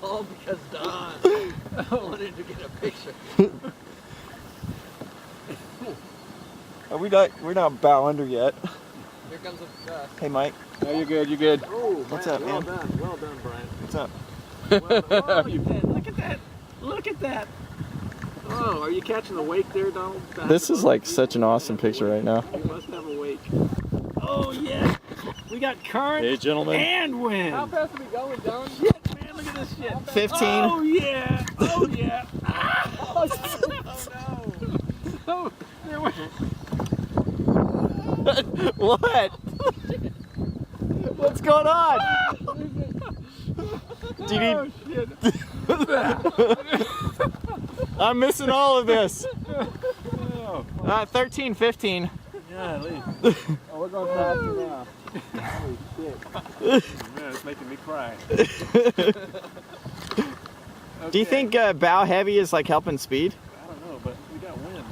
All because Don wanted to get a picture. We're not bow under yet. Here comes a gust. Hey, Mike. No, you're good. You're good. Oh, What's Brian, up, well man? done. Well done, Brian. What's up? Oh, you did. Look at that. Look at that. Oh, are you catching the wake there, Donald? This is like such an awesome picture right now. You must have a wake. Oh, yeah. We got current Hey, gentlemen. and wind. How fast are we going, Don? Shit, man, look at this shit. 15. Oh, yeah. Oh, yeah. Oh, no. Oh, there went. What? What's going on? Do you need... Oh, shit. I'm missing all of this. 13, 15. Yeah, at least. Oh, we're going faster now. Holy shit. Man, it's making me cry. Do you think bow heavy is like helping speed? I don't know, but we got wind.